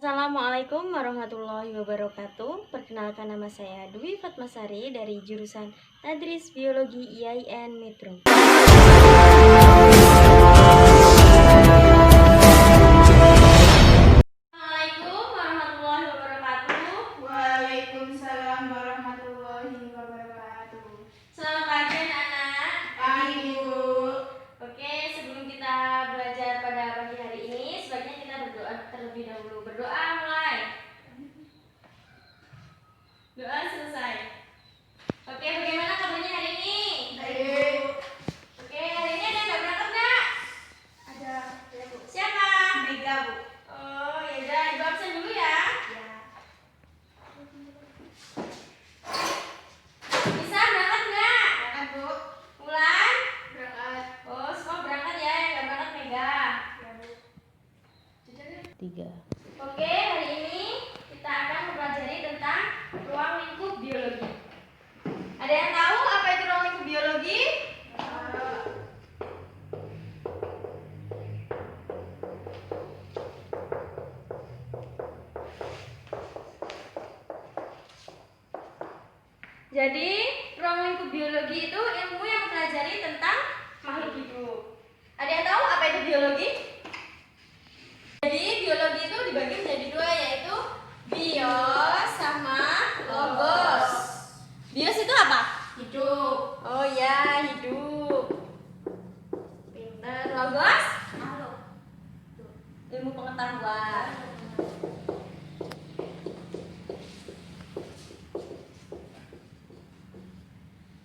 Assalamualaikum warahmatullahi wabarakatuh. Perkenalkan, nama saya Dwi Fatmasari dari jurusan Tadris Biologi IAIN Metro. Assalamualaikum warahmatullahi wabarakatuh. Waalaikumsalam warahmatullahi wabarakatuh. Selamat pagi anak-anak. Pagi, Bu. Oke, sebelum kita belajar pada pagi hari ini, sebaiknya kita berdoa terlebih dahulu. Berdoa mulai. Doa selesai. Oke, bagaimana kabarnya hari ini? Baik. Oke, hari ini ada yang berangkat nggak? Ada ya, Bu. Siapa? Mega, Bu. Oh, ya udah, ibu absen dulu ya. Ya. Bisa berangkat nggak? Berangkat, Bu. Ulan? Berangkat. Oh, semua berangkat ya, yang nggak berangkat Mega. Ya, Bu. Jajan. 3. Oke, hari ini kita akan mempelajari tentang ruang lingkup biologi. Ada yang tahu apa itu ruang lingkup biologi? Jadi, ruang lingkup biologi itu ilmu yang mempelajari tentang makhluk hidup. Ada yang tahu apa itu biologi? Jadi, biologi itu dibagi menjadi dua, yaitu bios sama logos. Bios itu apa? Hidup. Oh ya, hidup. Pintar. Logos? Makhluk. Ilmu pengetahuan.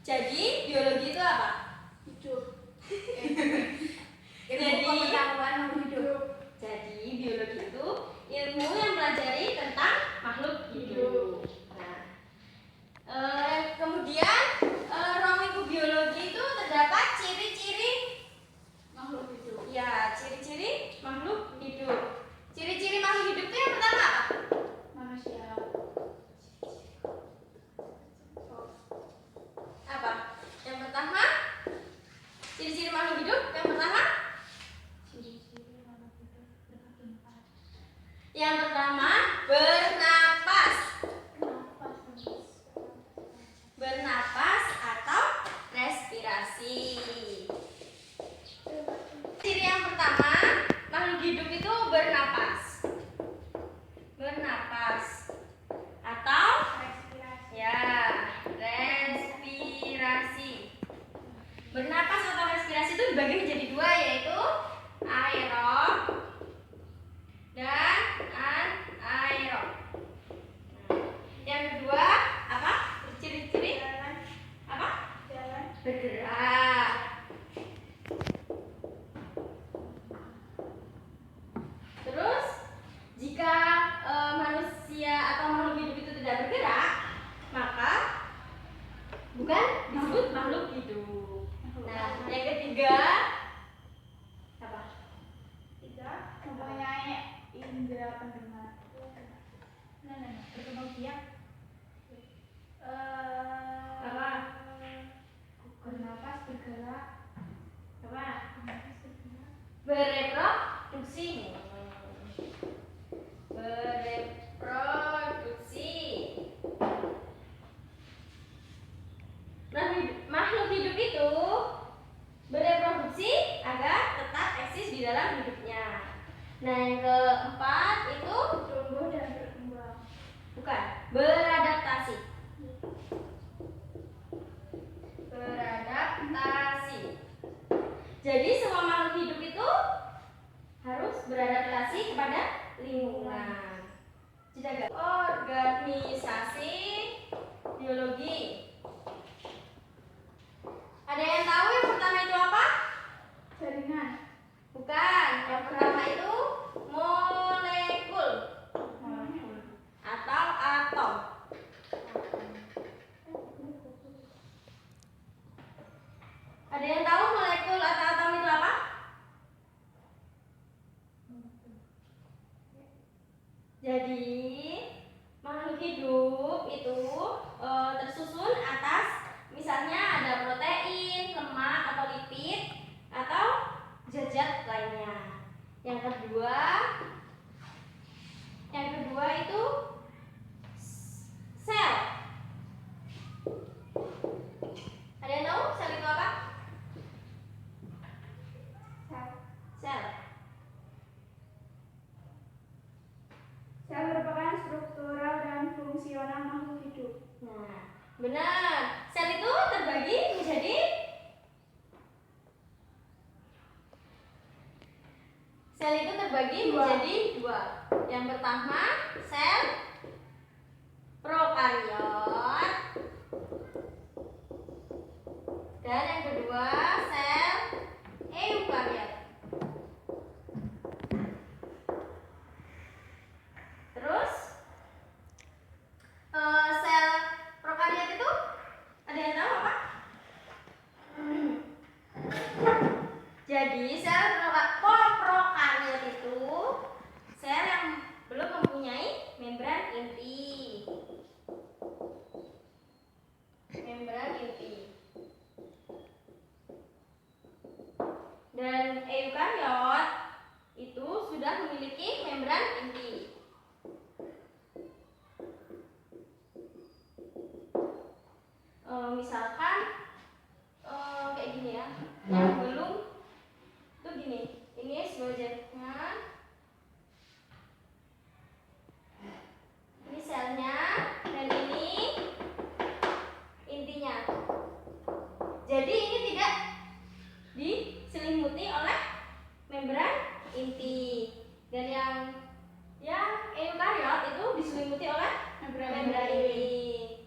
Jadi, biologi itu apa? Hidup. Jadi- Ilmu pengetahuan makhluk hidup. Jadi, biologi itu ilmu yang mempelajari tentang makhluk hidup. Nah, kemudian ruang lingkup biologi itu terdapat ciri-ciri, Makhluk hidup. ya, ciri-ciri makhluk hidup. Ciri-ciri makhluk hidup itu yang pertama apa? Manusia. Apa? Yang pertama, ciri-ciri makhluk hidup yang pertama. Ciri-ciri makhluk hidup bernapas. Yang pertama, bernapas. Bernapas atau respirasi. Ciri yang pertama, makhluk hidup itu bernapas. Bernapas atau Respirasi. ya, respirasi. Bernapas atau respirasi itu dibagi menjadi dua, yaitu aerob dan anaerob. Yang kedua apa? Ciri-ciri apa? Jalan. Bergerak. Terus jika manusia atau makhluk hidup itu tidak bergerak, maka bukan disebut makhluk hidup. Nah, yang ketiga apa? Tiga, mempunyai indera pendengar. Berkembang biak. Apa? Bernapas, bergerak. Apa? Bernapas, bergerak. Bereproduksi. Bereproduksi. Makhluk hidup itu bereproduksi agar tetap eksis di dalam hidupnya. Nah, yang keempat itu Tumbuh dan berkembang. bukan, beradaptasi. Beradaptasi. Jadi semua makhluk hidup itu harus beradaptasi kepada lingkungan. Tidak. Organisasi biologi. Ada yang tahu yang pertama itu apa? Jaringan. Bukan. Yang pertama itu molekul atau atom. Ada yang tahu molekul atau atom itu apa? Jadi makhluk hidup itu tersusun atas, misalnya ada protein, lemak atau lipid atau zat-zat lainnya. Yang kedua Sel merupakan struktural dan fungsional makhluk hidup. Nah, benar. Sel itu terbagi menjadi dua. Yang pertama, sel prokariot. Dan yang kedua, sel eukariot. Terus, sel prokariot itu ada yang tahu apa? Jadi sel prokariot itu sel yang belum mempunyai membran inti. Dan eukariot itu sudah memiliki membran inti. Misalkan kayak gini ya, yang belum itu gini, ini selanjutnya, ini selnya dan ini intinya. Jadi ini tidak diselimuti oleh membran inti, dan yang eukariot itu diselimuti oleh membran inti.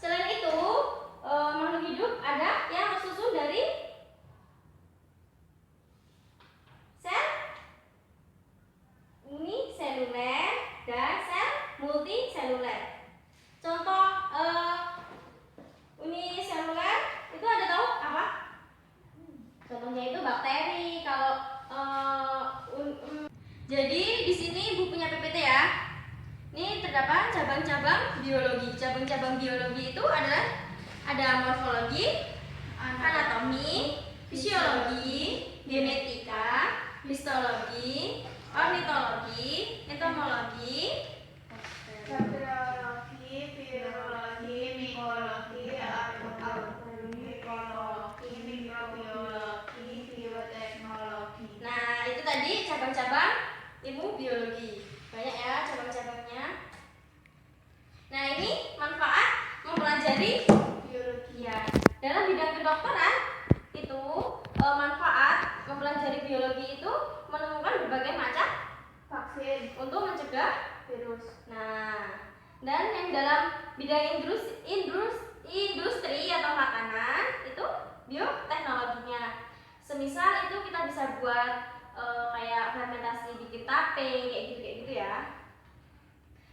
Selain itu, makhluk hidup ada yang tersusun dari sel uniseluler dan sel multiseluler. Contoh uniseluler itu ada tahu apa? Contohnya itu bakteri. Kalau jadi di sini Ibu punya PPT ya. Ini terdapat cabang-cabang biologi. Cabang-cabang biologi itu adalah ada morfologi, anatomi, fisiologi, genetika, histologi, ornitologi, entomologi, Bakteriologi, virologi, mikologi, agroekologi, mikrobiologi, bioteknologi. Nah, itu tadi cabang-cabang ilmu biologi. Banyak ya cabang-cabangnya. Nah, ini manfaat mempelajari biologi ya. Dalam bidang kedokteran itu manfaat mempelajari biologi itu menemukan berbagai macam Vaksin untuk mencegah virus. Nah, dan yang dalam bidang industri atau makanan itu bioteknologinya. Semisal itu kita bisa buat kayak fermentasi bikin tape kayak gitu ya.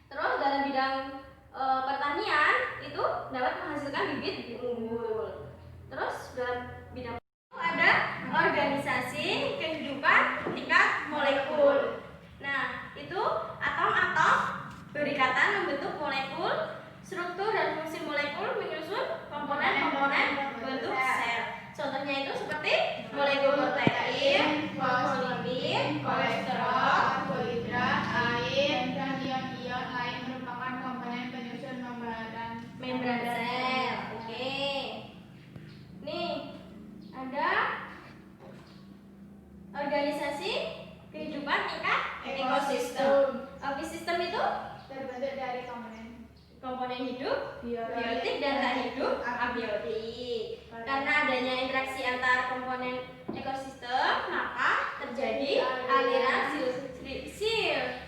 Terus dalam bidang pertanian itu dapat menghasilkan bibit unggul. Terus dalam bidang itu ada organisasi kehidupan tingkat molekul. Nah, itu atom-atom berikatan membentuk molekul, struktur dan fungsi molekul menyusun komponen-komponen bentuk sel. Contohnya itu seperti molekul protein, fosfolipid, kolesterol, Karbohidrat, air, dan ion-ion lain merupakan komponen penyusun membran sel. Oke. Nih, ada organisasi kehidupan tingkat ekosistem. Ekosistem itu terbentuk dari komponen hidup, biotik dan tak hidup, abiotik. Karena adanya interaksi antar komponen ekosistem, maka terjadi aliran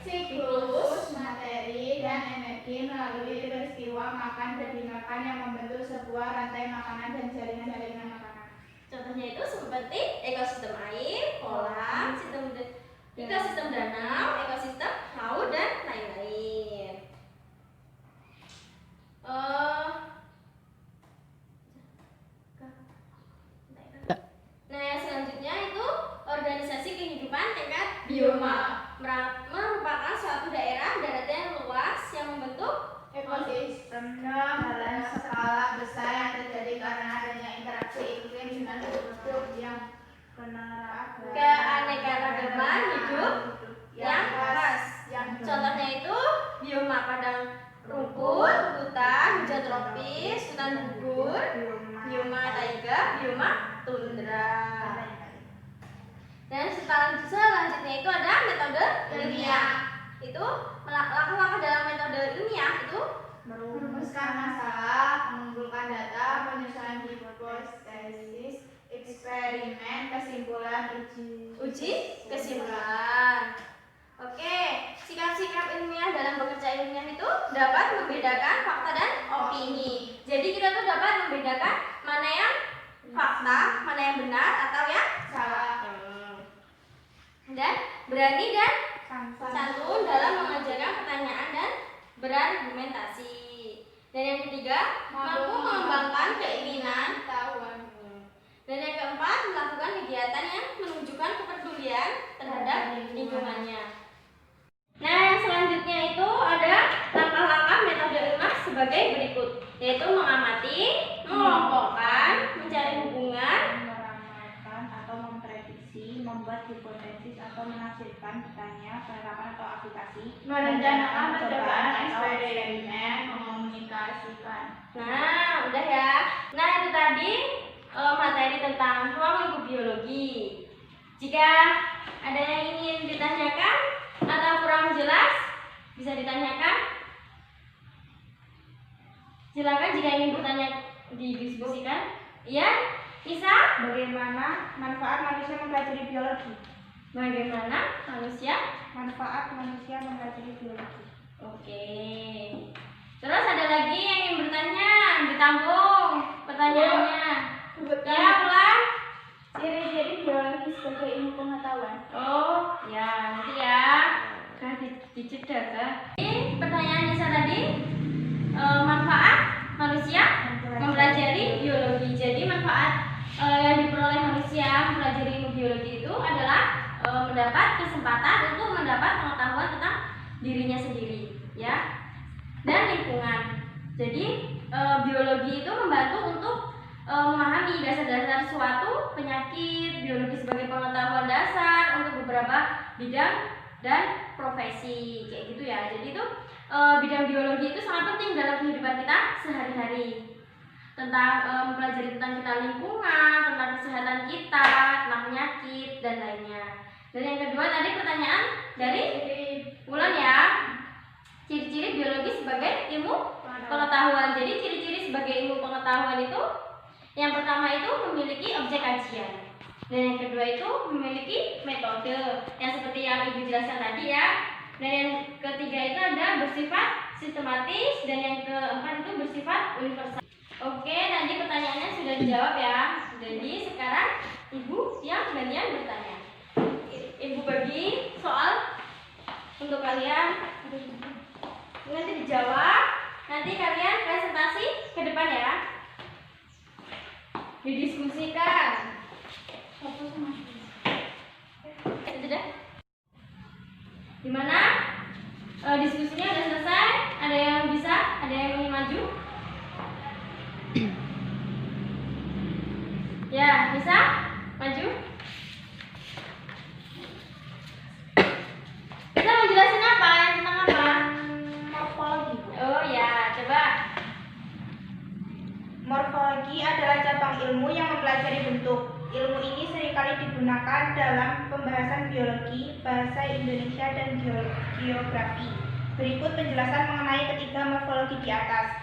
siklus materi dan energi melalui peristiwa makan dan dimakan yang membentuk sebuah rantai makanan dan jaringan-jaringan makanan. Contohnya itu seperti ekosistem air, kolam, ekosistem danau, ekosistem laut dan lain-lain. Nah, yang selanjutnya itu organisasi kehidupan tingkat bioma. Merupakan suatu daerah daratan yang luas yang membentuk Ekosistem dalam skala besar yang terjadi karena adanya interaksi iklim dengan penduduk yang keanekaragaman hidup yang khas. Contohnya itu bioma padang rumput, hutan tropis, hutan gugur, bioma taiga, bioma tundra. Dan selanjutnya itu ada metode ilmiah. kesimpulan Uji kesimpulan. Oke, sikap-sikap ilmiah dalam bekerja ilmiah itu dapat membedakan fakta dan opini. Jadi kita tuh dapat membedakan mana yang fakta, mana yang benar atau yang salah. Dan berani dan Santun. santun dalam mengajarkan pertanyaan dan berargumentasi. Dan yang ketiga, mampu mengembangkan keinginan. Dan yang keempat, melakukan kegiatan yang menunjukkan kepedulian terhadap lingkungannya. Nah, yang selanjutnya itu ada langkah-langkah metode ilmiah sebagai berikut, yaitu mengamati, mengelompokkan, mencari hubungan, Meramalkan atau memprediksi, membuat hipotesis atau menafsirkan, bertanya, penerapan atau aplikasi, merencanakan percobaan eksperimen, mengomunikasikan. Nah, udah ya. Nah, itu tadi materi tentang ruang lingkup biologi. Jika ada yang ingin ditanyakan atau kurang jelas, bisa ditanyakan. Silakan jika ingin bertanya didiskusikan. Iya, Nisa? Bagaimana manfaat manusia mempelajari biologi? Bagaimana Manfaat manusia mempelajari biologi. Oke. Terus ada lagi yang ingin bertanya, ditampung pertanyaannya. Ya, ulang. Ciri-ciri biologi sebagai ilmu pengetahuan. Oh, ya nanti ya. Kan dijeda kan. Ini pertanyaan Nisa tadi, manfaat manusia mempelajari biologi. Jadi manfaat yang diperoleh manusia mempelajari ilmu biologi itu adalah mendapat kesempatan untuk mendapat pengetahuan tentang dirinya sendiri, ya, dan lingkungan. Jadi biologi itu membantu untuk memahami dasar-dasar suatu penyakit, biologi sebagai pengetahuan dasar untuk beberapa bidang dan profesi, kayak gitu ya. Jadi itu bidang biologi itu sangat penting dalam kehidupan kita sehari-hari, tentang mempelajari tentang kita lingkungan, tentang kesehatan kita, tentang penyakit dan lainnya. Dan yang kedua tadi pertanyaan dari Wulan ya, ciri-ciri biologi sebagai ilmu pengetahuan. Jadi ciri-ciri sebagai ilmu pengetahuan itu, yang pertama itu memiliki objek kajian, dan yang kedua itu memiliki metode yang seperti yang Ibu jelaskan tadi ya, dan yang ketiga itu ada bersifat sistematis, dan yang keempat itu bersifat universal. Oke, nanti pertanyaannya sudah dijawab ya. Jadi sekarang Ibu yang bagian bertanya. Ibu bagi soal untuk kalian, nanti dijawab, nanti kalian presentasi ke depan ya, didiskusikan. Sudah? Gimana? Diskusinya udah selesai? Ada yang bisa? Ada yang ingin maju? Ya, bisa? Maju? Bisa menjelasin apa? Yang tentang apa? Morfologi. Oh ya, coba. Morfologi adalah cabang ilmu yang mempelajari bentuk. Ilmu ini seringkali digunakan dalam pembahasan biologi, bahasa Indonesia, dan geografi. Berikut penjelasan mengenai ketiga morfologi di atas.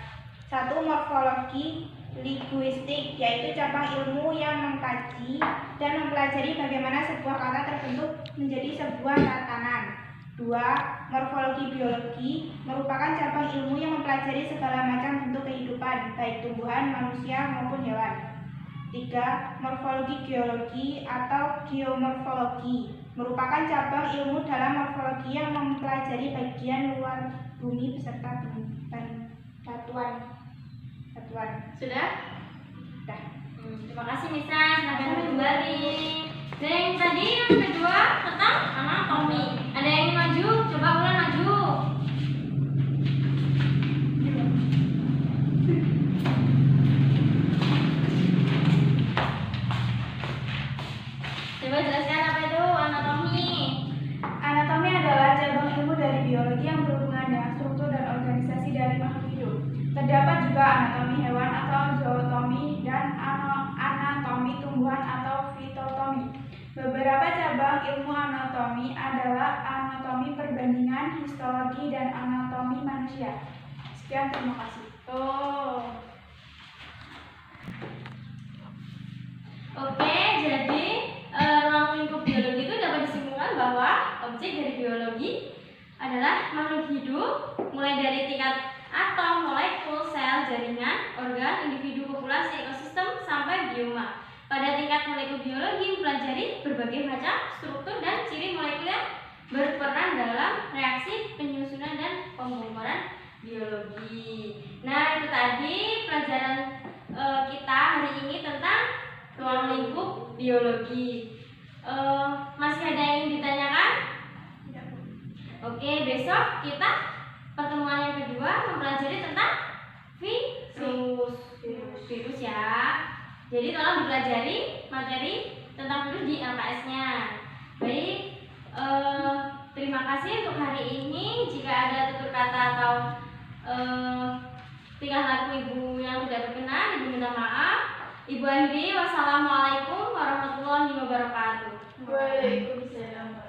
1. Morfologi linguistik, yaitu cabang ilmu yang mengkaji dan mempelajari bagaimana sebuah kata terbentuk menjadi sebuah tatanan. 2. Morfologi biologi merupakan cabang ilmu yang mempelajari segala macam bentuk kehidupan, baik tumbuhan, manusia, maupun hewan. 3. Morfologi geologi atau geomorfologi merupakan cabang ilmu dalam morfologi yang mempelajari bagian luar bumi beserta batuan. Sudah? Sudah. Terima kasih Nisa, silakan kembali. Dan yang tadi yang kedua tentang anatomi. Ada yang ingin maju? Coba Wulan maju. Coba jelaskan apa itu anatomi. Anatomi adalah cabang ilmu dari biologi yang berhubungan dengan struktur dan organisasi dari makhluk hidup. Terdapat juga anatomi hewan atau zootomi dan anatomi tumbuhan atau fitotomi. Beberapa cabang ilmu anatomi adalah anatomi perbandingan, histologi, dan anatomi manusia. Sekian, terima kasih. Oke, jadi bahwa objek dari biologi adalah makhluk hidup, mulai dari tingkat atom, molekul, sel, jaringan, organ, individu, populasi, ekosistem, sampai bioma. Pada tingkat molekul biologi mempelajari berbagai macam struktur dan ciri molekul yang berperan dalam reaksi penyusunan dan pembongkaran biologi. Nah, itu tadi pelajaran kita hari ini tentang ruang lingkup biologi. Masih ada yang ingin ditanyakan? Oke, besok kita pertemuan yang kedua mempelajari tentang virus ya. Jadi tolong dipelajari materi tentang virus di LKS-nya. Baik, terima kasih untuk hari ini. Jika ada tutur kata atau tingkah laku ibu yang tidak berkenan, ibu minta maaf. Ibu akhiri, wassalamualaikum warahmatullahi wabarakatuh. Waalaikumsalam.